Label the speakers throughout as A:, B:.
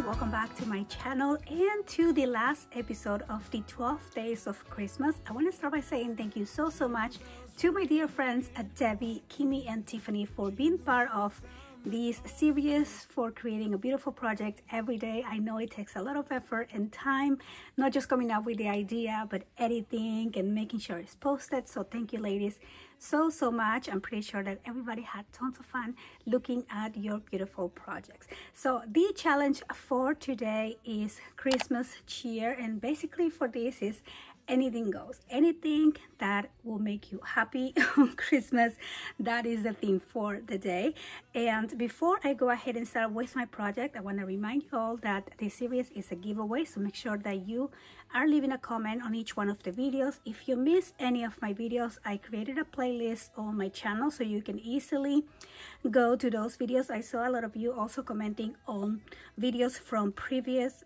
A: welcome back to my channel and to the last episode of the 12 days of Christmas. I want to start by saying thank you so much to my dear friends at Debbie, Kimmy and Tiffany for being part of this series, for creating a beautiful project every day. I know it takes a lot of effort and time, not just coming up with the idea, but editing and making sure it's posted. So thank you ladies so much. I'm pretty sure that everybody had tons of fun looking at your beautiful projects. So the challenge for today is Christmas cheer, and basically for this is anything goes, anything that will make you happy on Christmas. That is the theme for the day. And before I go ahead and start with my project, I want to remind you all that this series is a giveaway, so make sure that you are leaving a comment on each one of the videos. If you miss any of my videos, I created a playlist on my channel so you can easily go to those videos. I saw a lot of you also commenting on videos from previous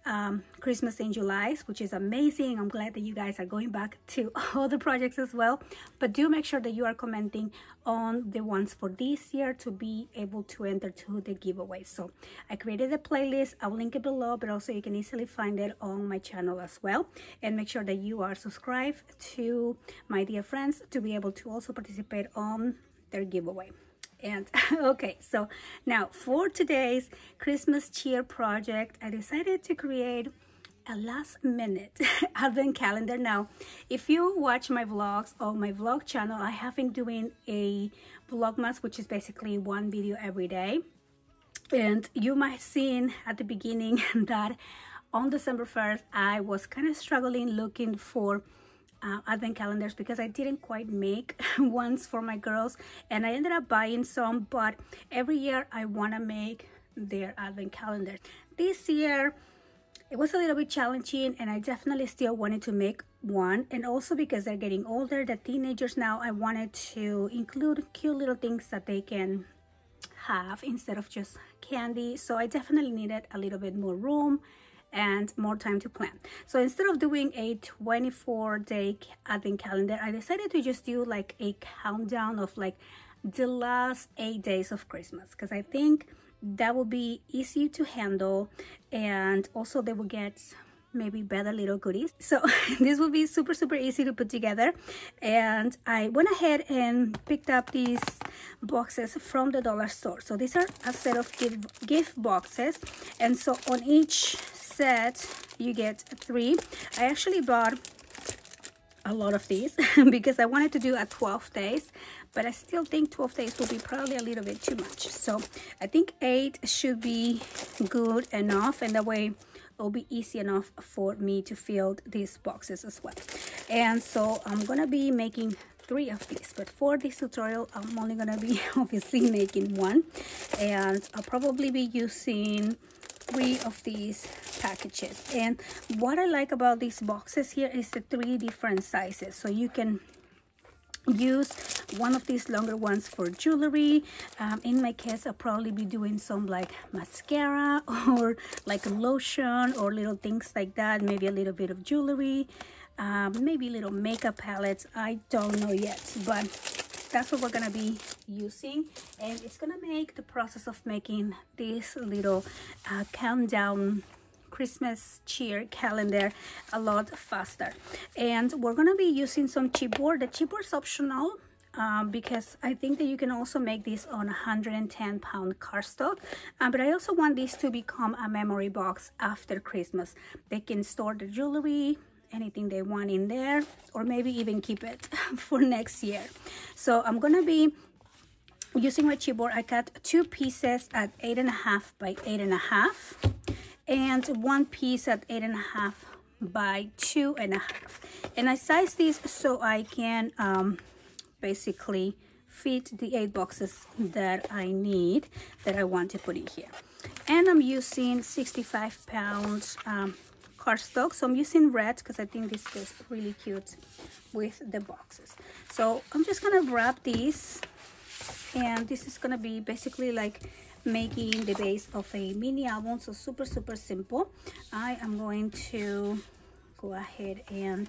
A: Christmas in July, which is amazing. I'm glad that you guys are going back to all the projects as well, but do make sure that you are commenting on the ones for this year to be able to enter to the giveaway. So I created a playlist, I'll link it below, but also you can easily find it on my channel as well. And make sure that you are subscribed to my dear friends to be able to also participate on their giveaway. And okay, so now for today's Christmas cheer project, I decided to create a last minute advent calendar. Now, if you watch my vlogs on my vlog channel, I have been doing a vlogmas, which is basically one video every day. And you might have seen at the beginning that on December 1st, I was kind of struggling looking for advent calendars because I didn't quite make ones for my girls, and I ended up buying some, but every year I want to make their advent calendar. This year it was a little bit challenging, and I definitely still wanted to make one, and also because they're getting older, the teenagers now, I wanted to include cute little things that they can have instead of just candy. So I definitely needed a little bit more room and more time to plan. So instead of doing a 24-day advent calendar, I decided to just do like a countdown of like the last 8 days of Christmas, because I think that will be easy to handle, and also they will get maybe better little goodies. So this will be super easy to put together. And I went ahead and picked up these boxes from the dollar store. So these are a set of gift boxes, and so on each set you get 3. I actually bought a lot of these because I wanted to do a 12 days, but I still think 12 days will be probably a little bit too much. So I think 8 should be good enough, and that way it'll be easy enough for me to fill these boxes as well. And so I'm gonna be making 3 of these, but for this tutorial I'm only gonna be obviously making 1, and I'll probably be using 3 of these packages. And what I like about these boxes here is the 3 different sizes, so you can use one of these longer ones for jewelry. In my case, I'll probably be doing some like mascara or like lotion or little things like that, maybe a little bit of jewelry, maybe little makeup palettes. I don't know yet, but that's what we're gonna be using, and it's gonna make the process of making this little countdown Christmas cheer calendar a lot faster. And we're gonna be using some chipboard. The chipboard is optional because I think that you can also make this on 110-pound cardstock, but I also want this to become a memory box after Christmas. They can store the jewelry, anything they want in there, or maybe even keep it for next year. So I'm gonna be using my chipboard. I cut 2 pieces at 8.5 by 8.5 and 1 piece at 8.5 by 2.5, and I size these so I can basically fit the 8 boxes that I need, that I want to put in here. And I'm using 65-pound cardstock, so I'm using red because I think this goes really cute with the boxes. So I'm just gonna wrap these, and this is gonna be basically like making the base of a mini album. So super simple. I am going to go ahead and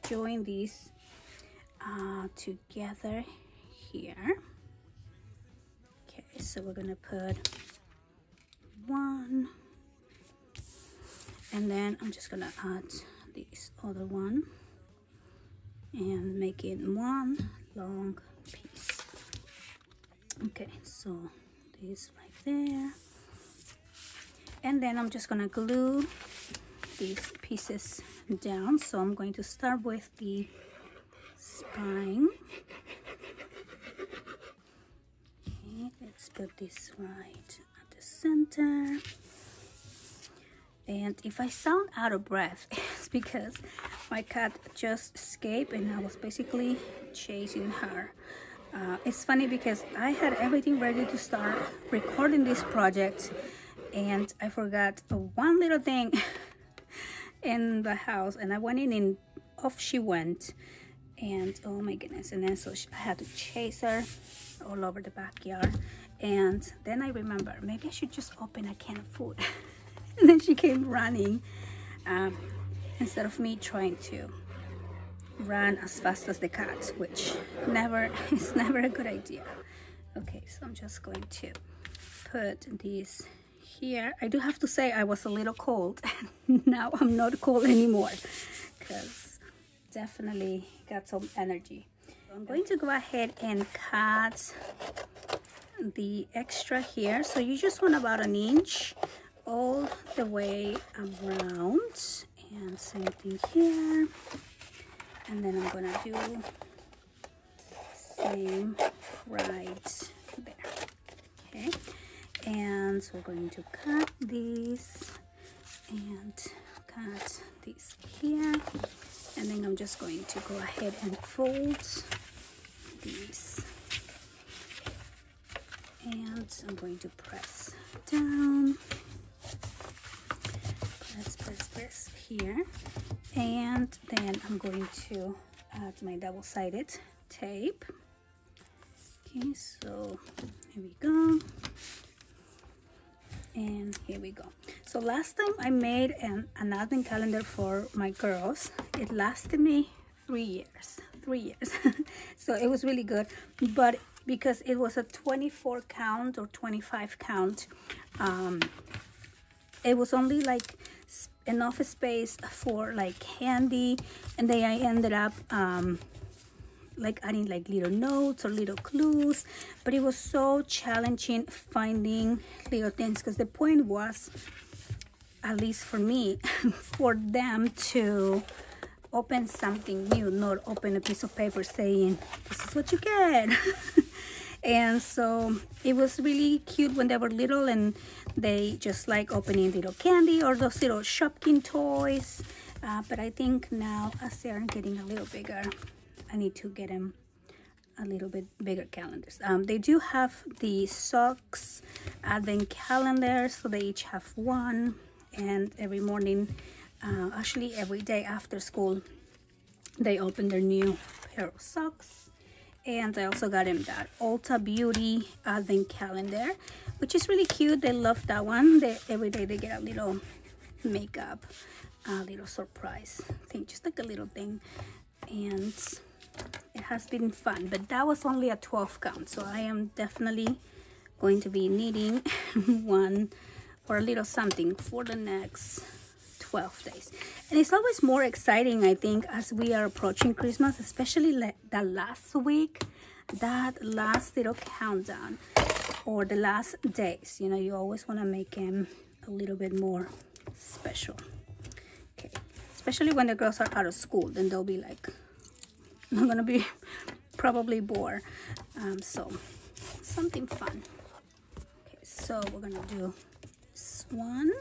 A: join these together here. Okay, so we're gonna put 1, And then I'm just gonna add this other one and make it one long piece. Okay, so this right there. And then I'm just gonna glue these pieces down. So I'm going to start with the spine. Okay, let's put this right at the center. And if I sound out of breath, it's because my cat just escaped and I was basically chasing her. It's funny because I had everything ready to start recording this project, and I forgot one little thing in the house, and I went in and off she went. And oh my goodness, and then so I had to chase her all over the backyard. And then I remember maybe I should just open a can of food. And then she came running instead of me trying to run as fast as the cat, which is never a good idea. Okay, so I'm just going to put this here. I do have to say I was a little cold. Now I'm not cold anymore because definitely got some energy. So I'm going to go ahead and cut the extra here. So you just want about an inch all the way around, and same thing here. And then I'm gonna do same right there. Okay, and so we're going to cut this and cut this here, and then I'm just going to go ahead and fold these, and I'm going to press down, press here, and then I'm going to add my double-sided tape. Okay, so here we go, and here we go. So last time I made an advent calendar for my girls, it lasted me 3 years. So it was really good, but because it was a 24 count or 25 count, it was only like enough space for like candy, and then I ended up like adding like little notes or little clues, but it was so challenging finding little things, because the point was, at least for me, for them to open something new, not open a piece of paper saying this is what you get. And so it was really cute when they were little, and they just like opening little candy or those little Shopkin toys. But I think now, as they're getting a little bigger, I need to get them a little bit bigger calendars. They do have the socks advent calendars, so they each have one, and every morning, actually every day after school, they open their new pair of socks. And I also got him that Ulta Beauty advent calendar, which is really cute. They love that one. Every day they get a little makeup, a little surprise thing, just like a little thing. And it has been fun, but that was only a 12 count. So I am definitely going to be needing one or a little something for the next 12 days. And it's always more exciting, I think, as we are approaching Christmas, especially the last week, that last little countdown, or the last days. You know, you always want to make them a little bit more special. Okay, especially when the girls are out of school, then they'll be like, I'm gonna be probably bored. So something fun. Okay, so we're gonna do this one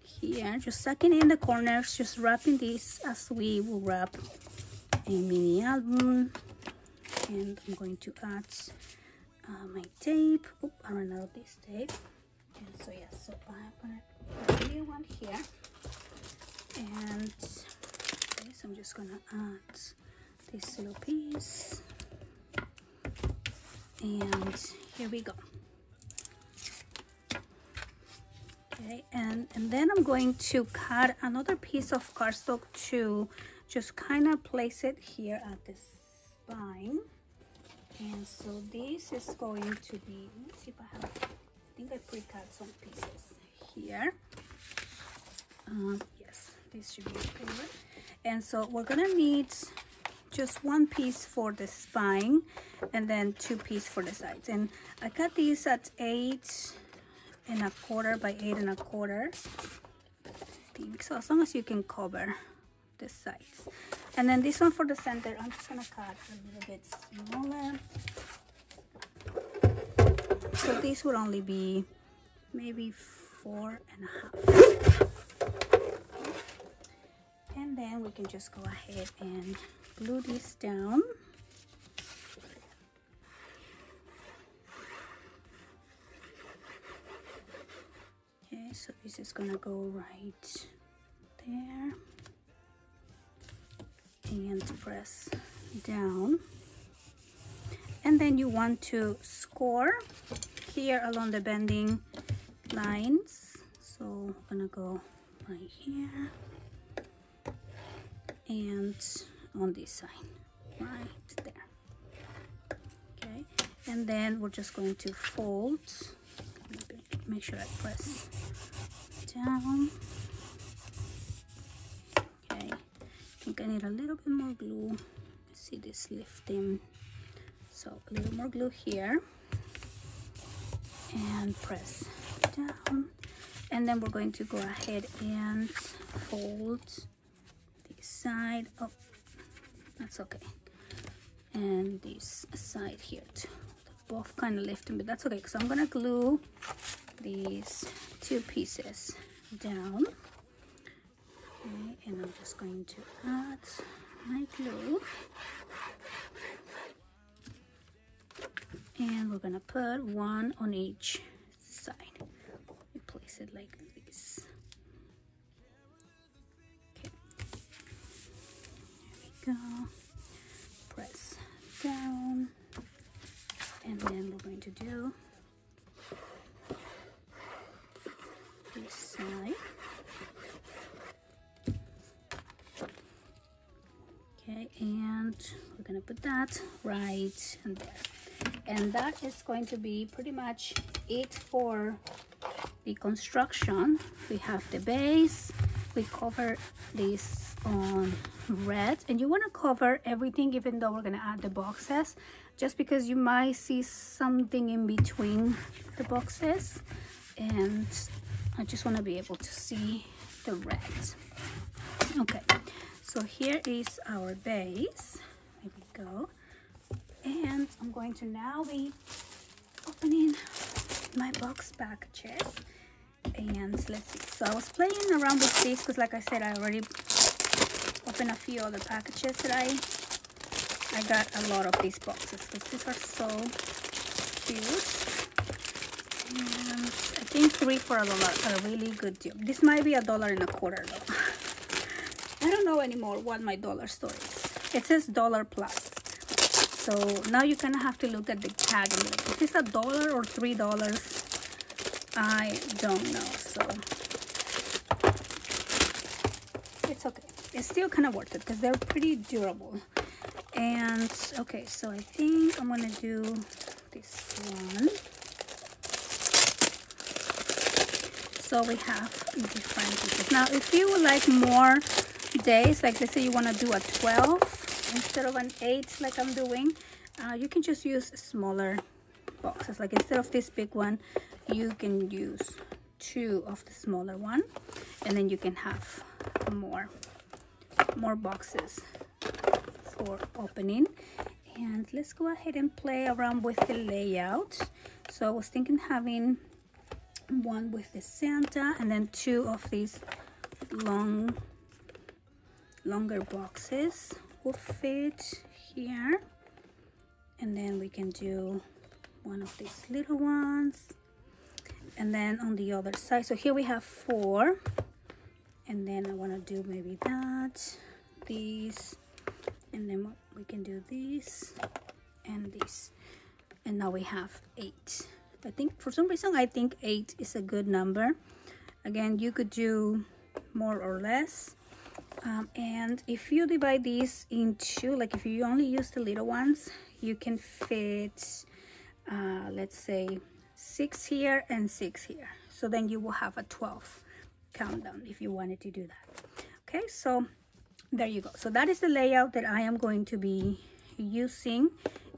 A: here, just sucking in the corners, just wrapping this as we will wrap a mini album. And I'm going to add my tape. Oh, I ran out of this tape. And so yeah, so I'm gonna put a new one here, and this I'm just gonna add this little piece, and here we go. Okay, and then I'm going to cut another piece of cardstock to just kind of place it here at the spine. And so this is going to be, let's see if I have, I think I pre-cut some pieces here. Yes, this should be good. And so we're gonna need just one piece for the spine and then 2 pieces for the sides. And I cut these at 8 1/4 by 8 1/4. I think so, as long as you can cover the sides. And then this one for the center, I'm just gonna cut a little bit smaller. So this would only be maybe 4 1/2. And then we can just go ahead and glue this down. Okay, so this is gonna go right there and press down. And then you want to score here along the bending lines. So I'm gonna go right here and on this side, right there. Okay, and then we're just going to fold. Make sure I press down. Okay, I think I need a little bit more glue. See this lifting, so a little more glue here and press down. And then we're going to go ahead and fold this side. Oh, that's okay. And this side here too. They're both kind of lifting, but that's okay because I'm gonna glue these 2 pieces down. Okay, and I'm just going to add my glue. And we're gonna put one on each side. We place it like this. Okay. There we go. Press down. And then we're going to do this side. Okay, and we're gonna put that right in there. And that is going to be pretty much it for the construction. We have the base, we cover this on red, and you want to cover everything even though we're going to add the boxes, just because you might see something in between the boxes, and I just want to be able to see the red. Okay, so here is our base. There we go. And I'm going to now be opening my box packages, and let's see. So I was playing around with this because, like I said, I already opened a few other packages that I got a lot of these boxes because these are so cute. And I think 3 for $1 are a really good deal. This might be $1.25 though. I don't know anymore what my dollar store is. It says $1 plus. So now you kind of have to look at the tag and be like, is this $1 or $3? I don't know. So it's okay. It's still kind of worth it because they're pretty durable. And okay, so I think I'm gonna do this one. So we have different pieces. Now, if you would like more days, like let's say you want to do a 12 instead of an 8 like I'm doing, you can just use smaller boxes. Like instead of this big one, you can use 2 of the smaller one, and then you can have more boxes for opening. And let's go ahead and play around with the layout. So I was thinking having one with the Santa and then 2 of these longer boxes will fit here, and then we can do one of these little ones, and then on the other side. So here we have 4, and then I want to do maybe these, and then we can do this and this, and now we have 8. I think for some reason I think 8 is a good number. Again, you could do more or less. And if you divide these into, like if you only use the little ones, you can fit let's say 6 here and 6 here. So then you will have a 12 countdown if you wanted to do that. Okay, so there you go. So that is the layout that I am going to be using.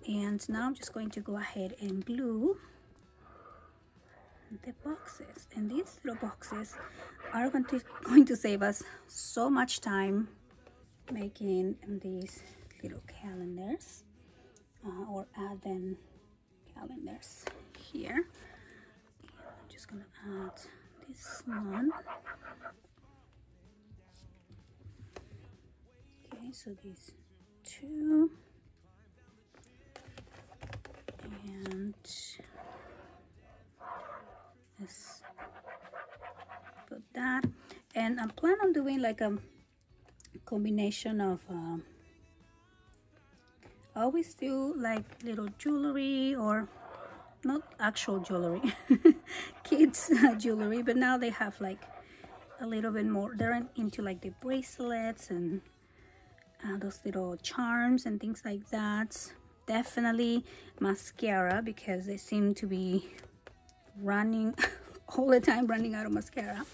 A: And now I'm just going to go ahead and glue the boxes. And these little boxes are going to save us so much time making these little calendars or advent calendars here. I'm just gonna add this one. Okay, so these two, and let's put that. And I plan on doing like a combination of I always do like little jewelry, or not actual jewelry, kids jewelry, but now they have like a little bit more. They're into like the bracelets and those little charms and things like that. Definitely mascara, because they seem to be running all the time, running out of mascara.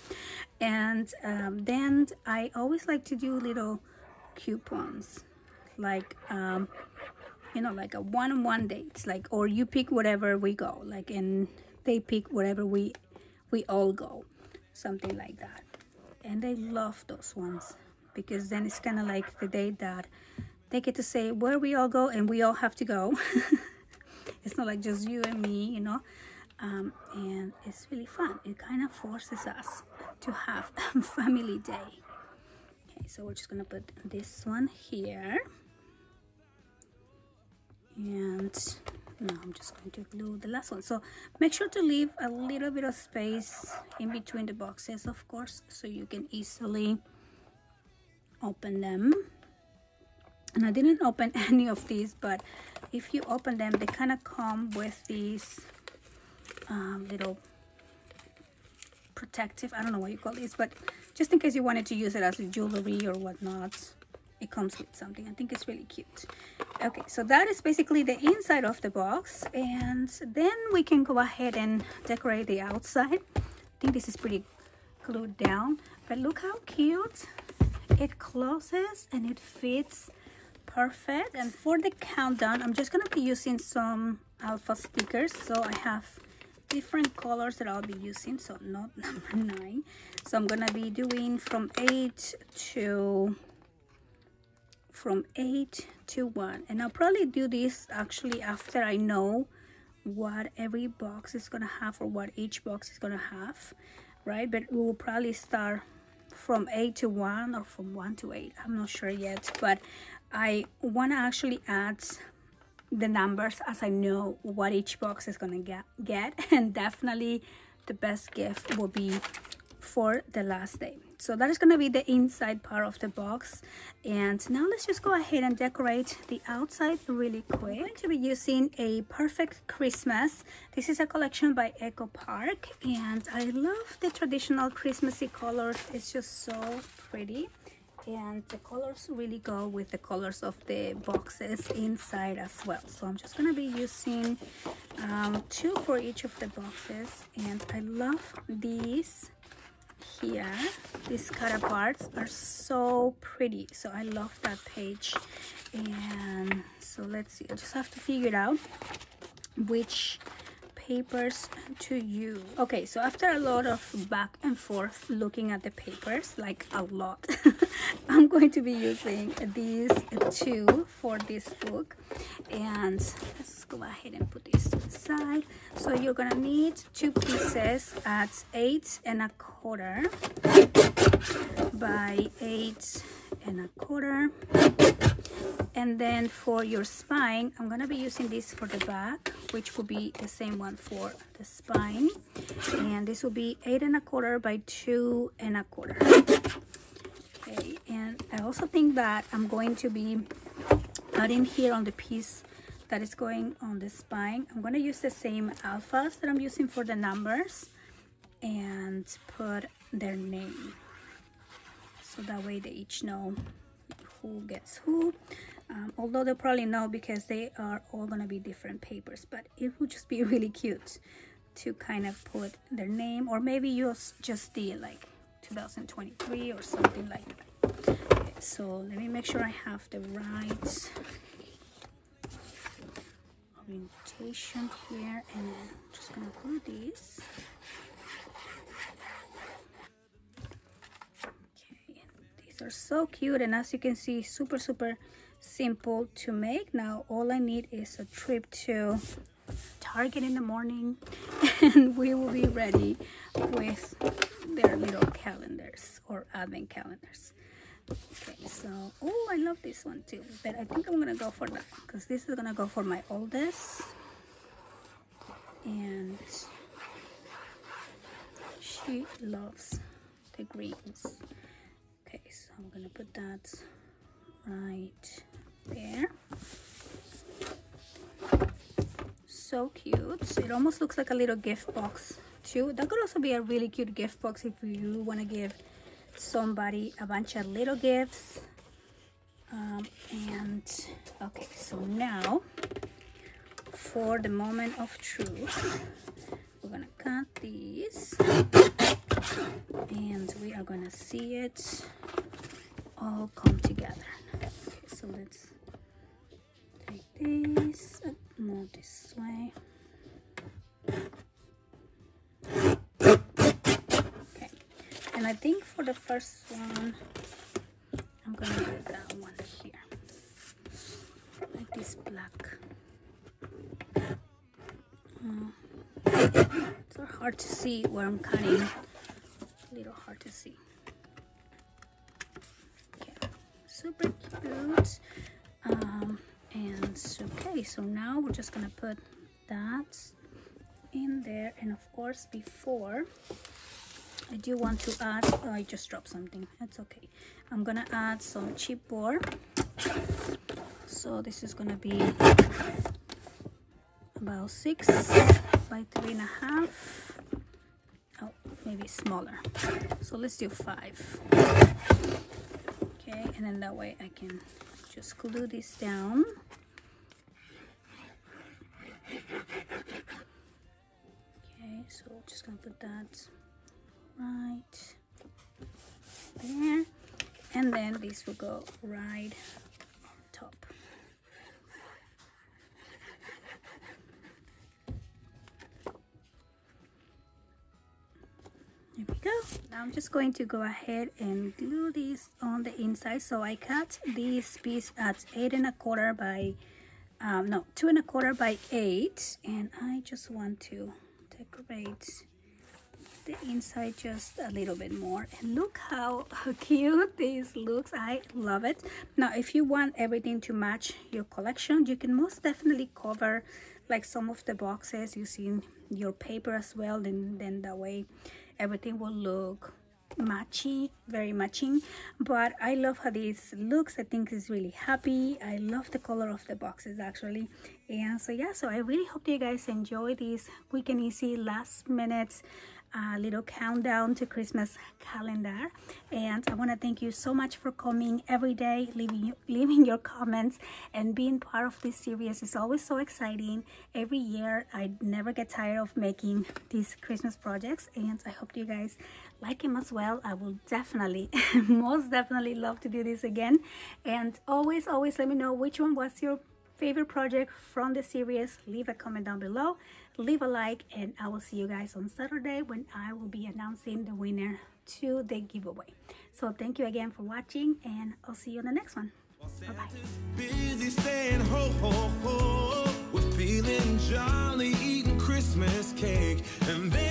A: And then I always like to do little coupons, like you know, like a one-on-one dates, like, or you pick whatever we go, like, and they pick whatever we all go, something like that. And I love those ones, because then it's kind of like the date that they get to say where we all go, and we all have to go. It's not like just you and me, you know. And it's really fun. It kind of forces us to have a family day. Okay, so we're just gonna put this one here, and now I'm just going to glue the last one. So make sure to leave a little bit of space in between the boxes, of course, so you can easily open them. And I didn't open any of these, but if you open them, they kind of come with these little protective, I don't know what you call this, but just in case you wanted to use it as a jewelry or whatnot, it comes with something. I think it's really cute. Okay, so that is basically the inside of the box, and then we can go ahead and decorate the outside. I think this is pretty glued down, but look how cute it closes and it fits perfect. And for the countdown, I'm just gonna be using some alpha stickers. So I have different colors that I'll be using, so not number 9. So I'm gonna be doing from 8 to 1, and I'll probably do this actually after I know what every box is gonna have, or what each box is gonna have, right? But we will probably start from 8 to 1, or from 1 to 8. I'm not sure yet, but I want to actually add the numbers as I know what each box is gonna get. And definitely the best gift will be for the last day. So that is going to be the inside part of the box. And now let's just go ahead and decorate the outside really quick. I'm going to be using a Perfect Christmas. This is a collection by Echo Park, and I love the traditional Christmassy colors. It's just so pretty, and the colors really go with the colors of the boxes inside as well. So I'm just going to be using 2 for each of the boxes, and I love these here. These cut aparts are so pretty, so I love that page. And so let's see, I just have to figure it out which papers to use. Okay, so after a lot of back and forth looking at the papers, like a lot, I'm going to be using these 2 for this book. And let's go ahead and put this to the side. So you're gonna need 2 pieces at 8 1/4 by 8 1/4. And then for your spine, I'm gonna be using this for the back, which will be the same one for the spine. And this will be 8 1/4 by 2 1/4. Okay, and I also think that I'm going to be adding here on the piece that is going on the spine, I'm going to use the same alphas that I'm using for the numbers and put their name, so that way they each know who gets who. Although they'll probably know because they are all going to be different papers, but it would just be really cute to kind of put their name, or maybe use just the like 2023 or something like that. Okay, so let me make sure I have the right orientation here, and then I'm just gonna glue these. Okay, these are so cute, and as you can see, super simple to make. Now all I need is a trip to Target in the morning and we will be ready with their little calendars or advent calendars. Okay, so oh, I love this one too, but I think I'm gonna go for that one because this is gonna go for my oldest, and she loves the greens. Okay, so I'm gonna put that right there. So cute. It almost looks like a little gift box too. That could also be a really cute gift box if you want to give somebody a bunch of little gifts. And okay, so now for the moment of truth, we're gonna cut these and we are gonna see it all come together. Okay, so let's take this, move this way. Okay, and I think for the first one, I'm gonna do that one here, like this black. It's so hard to see where I'm cutting. A little hard to see. Okay, super cute. And okay, so now we're just gonna put that in there, and of course before I do want to add, oh, I just dropped something, that's okay. I'm gonna add some chipboard. So this is gonna be about 6 by 3.5. Oh, maybe smaller, so let's do 5. Okay, and then that way I can just glue this down. Okay, so just gonna put that right there, and then this will go right on top. There we go. Now I'm just going to go ahead and glue this on the inside. So I cut this piece at 8 1/4 by 2 1/4 by 8, and I just want to decorate the inside just a little bit more. And look how cute this looks. I love it. Now if you want everything to match your collection, you can most definitely cover like some of the boxes using your paper as well, and then that way everything will look matchy, very matching. But I love how this looks. I think it's really happy. I love the color of the boxes actually. And so yeah, so I really hope you guys enjoy this quick and easy last minute little countdown to Christmas calendar. And I want to thank you so much for coming every day, leaving your comments and being part of this series. Is always so exciting. Every year I never get tired of making these Christmas projects, and I hope you guys like them as well. I will definitely most definitely love to do this again. And always let me know which one was your favorite project from the series. Leave a comment down below, leave a like, and I will see you guys on Saturday when I will be announcing the winner to the giveaway. So thank you again for watching, and I'll see you on the next one. Bye-bye.
B: Busy saying ho ho ho, we're feeling jolly, eating Christmas cake, and then